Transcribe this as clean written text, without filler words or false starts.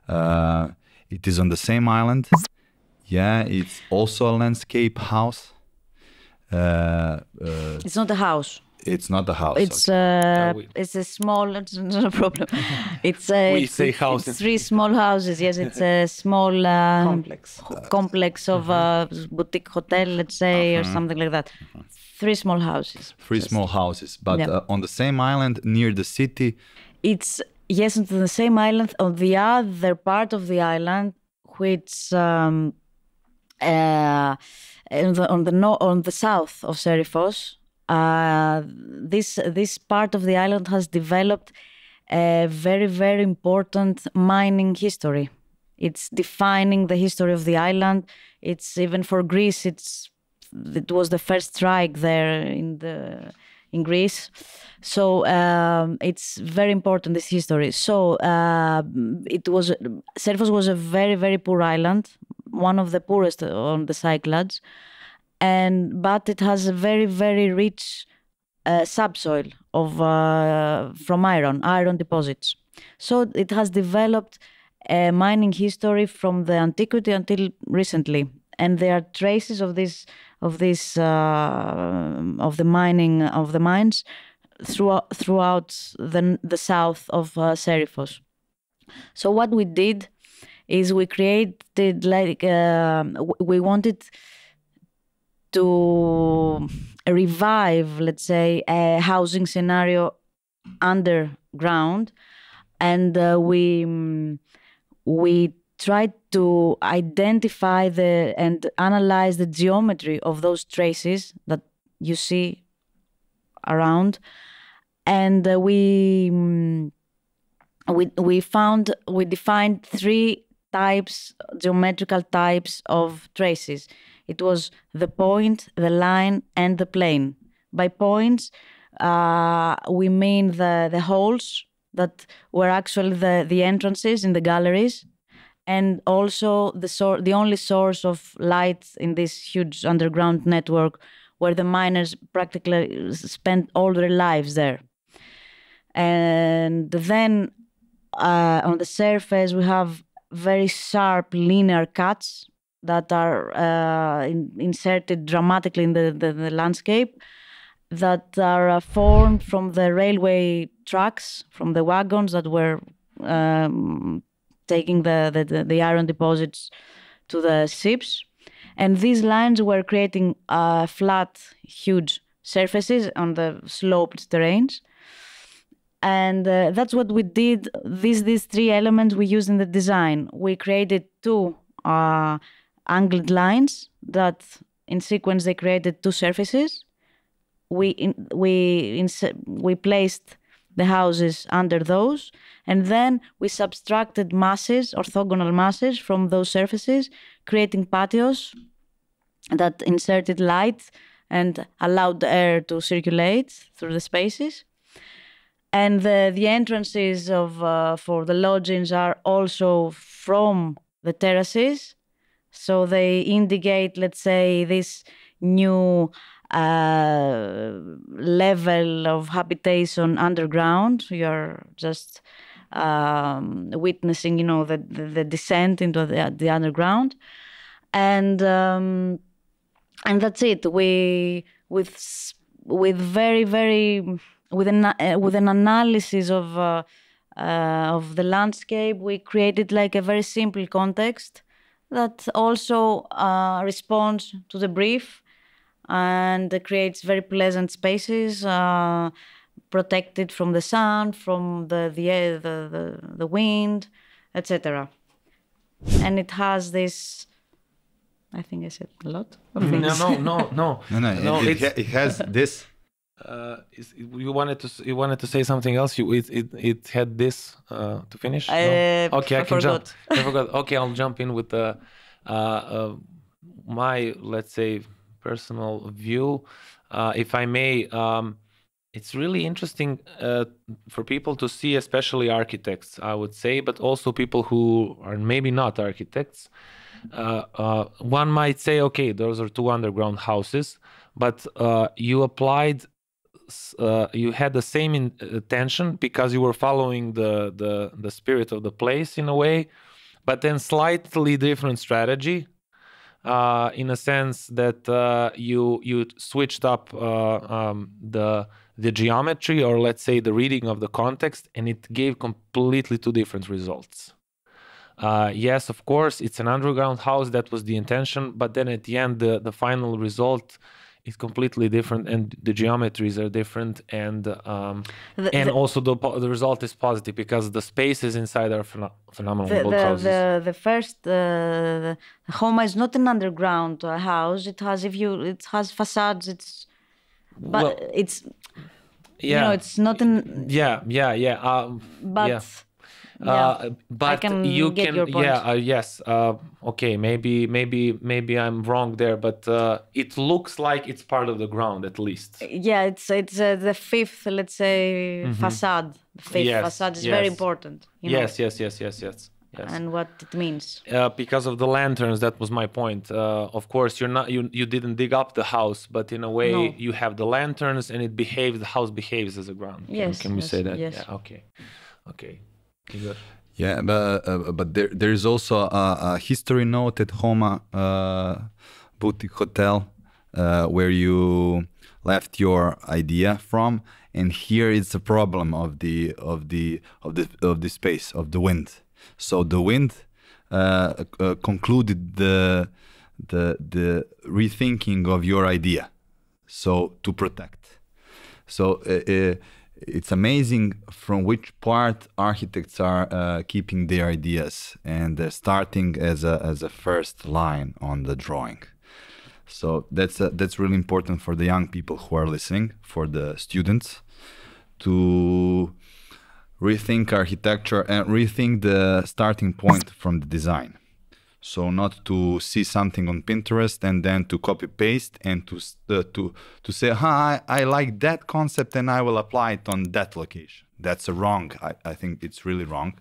It is on the same island. Yeah, it's also a landscape house. It's not a house. It's not a house. It's it's a small. It's not a problem. It's we say house. It's 3 small houses. Yes, it's a small complex of boutique hotel, let's say, or something like that. 3 small houses. 3 small houses, but on the same island near the city. It's yes, on the same island. On the other part of the island, which on the south of Serifos. This part of the island has developed a very, very important mining history. It's defining the history of the island. It's even for Greece. It was the first strike there in Greece. So it's very important, this history. So Serifos was a very, very poor island, one of the poorest on the Cyclades. But it has a very, very rich subsoil from iron deposits. So it has developed a mining history from the antiquity until recently, and there are traces of the mining of the mines throughout the south of Serifos. So what we did is we created we wanted to revive, let's say, a housing scenario underground, and we tried to identify and analyze the geometry of those traces that you see around, and we defined 3 geometrical types of traces. It was the point, the line, and the plane. By points, we mean the holes that were actually the entrances in the galleries, and also the only source of light in this huge underground network where the miners practically spent all their lives there. And then on the surface, we have very sharp linear cuts that are inserted dramatically in the landscape, that are formed from the railway tracks, from the wagons that were taking the iron deposits to the ships. And these lines were creating flat, huge surfaces on the sloped terrains. And that's what we did. These 3 elements we used in the design. We created 2 angled lines that in sequence they created 2 surfaces. We placed the houses under those, and then we subtracted masses, orthogonal masses, from those surfaces, creating patios that inserted light and allowed the air to circulate through the spaces. And the entrances for the lodgings are also from the terraces. So they indicate, let's say, this new level of habitation underground. You're just witnessing, the descent into the underground, and that's it. With an analysis of the landscape, we created like a very simple context that also responds to the brief and creates very pleasant spaces, protected from the sun, from the air, the wind, etc. And it has this. I think I said a lot of things. No. It has this. You wanted to say something else. It had this to finish. Okay, I can jump. I forgot. Okay, I'll jump in with my, let's say, personal view, if I may. It's really interesting for people to see, especially architects, I would say, but also people who are maybe not architects. One might say, okay, those are 2 underground houses, but you applied. You had the same intention because you were following the spirit of the place in a way, but then slightly different strategy. In a sense that you switched up the geometry, or let's say the reading of the context, and it gave completely two different results. Yes, of course, it's an underground house. That was the intention, but then at the end, the final result is completely different, and the geometries are different, and also the result is positive because the spaces inside are phenomenal. The first Homa is not an underground house. It has facades. It's not an but I can get your point. Yes. Okay. Maybe I'm wrong there, but it looks like it's part of the ground at least. Yeah, it's the fifth, let's say, facade. The fifth facade is very important. Yes. And what it means. Because of the lanterns, that was my point. Of course, you didn't dig up the house, but in a way you have the lanterns, and the house behaves as a ground. Can we say that? Yes. Yeah. Okay. Igor. Yeah, but there is also a history note at Homa Boutique Hotel where you left your idea from, and here is a problem of the space of the wind. So the wind concluded the rethinking of your idea. So to protect. So it's amazing from which part architects are keeping their ideas and starting as a first line on the drawing. So that's really important for the young people who are listening, for the students, to rethink architecture and rethink the starting point from the design. So not to see something on Pinterest and then to copy paste and to say, I like that concept and I will apply it on that location. That's wrong. I think it's really wrong.